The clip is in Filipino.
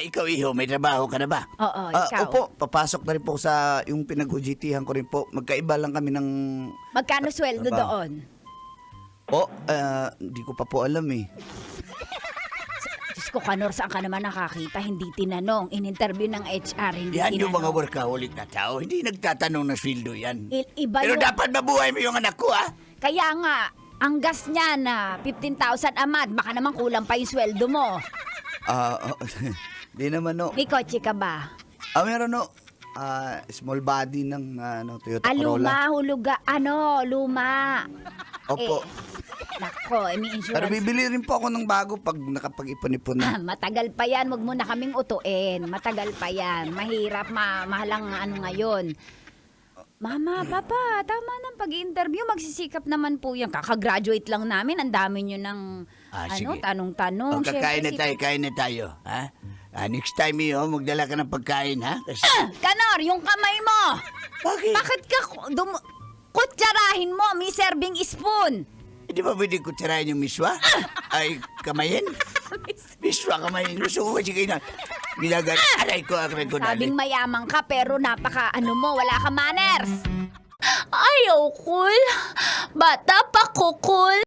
Ikaw, iho, may trabaho ka na ba? Oo, ikaw. Opo, papasok na rin po sa yung pinag-ujitihan ko rin po. Magkaiba lang kami ng... Magkano sweldo trabaho. doon? Hindi ko pa po alam eh. Diyos ko, Kanor, saan ka naman nakakita? Hindi tinanong. In-interview ng HR, hindi Yan tinanong. yung mga workaholic na tao. Hindi nagtatanong ng sweldo yan. Iba Pero yung... dapat mabuhay mo yung anak ko, ah. Kaya nga, ang gas niya na 15,000 a month, baka naman kulang pa yung sweldo mo. Di naman, no. May kotse ka ba? Meron, no. Small body ng Toyota Corolla. Luma, huluga, luma. Opo. Nako, may Pero insurance. bibili rin po ako ng bago pag nakapag-ipon-ipon na. Matagal pa yan, wag mo na kaming utuin. Matagal pa yan. Mahirap, mahalang ngayon. Mama, Papa, tama ng pag-interview. Magsisikap naman po yan. Kakagraduate lang namin. Ang dami nyo ng Sige. tanong-tanong. Kain na Syempre, tayo, kain na tayo. Ha? Next time, magdala ka ng pagkain, ha? Kasi... Kanor, yung kamay mo! Bakit? Bakit ka kutsarahin mo? May serving spoon. Di ba pwede kutsarahin yung miswa? Ay, kamayin? Miswa, kamayin. Gusto ko kasi kayo na. Bilagan, aray ko, aray ko. Sabing mayamang ka pero napaka mo, wala ka manners. Ayaw, cool. Bata pa ko, cool.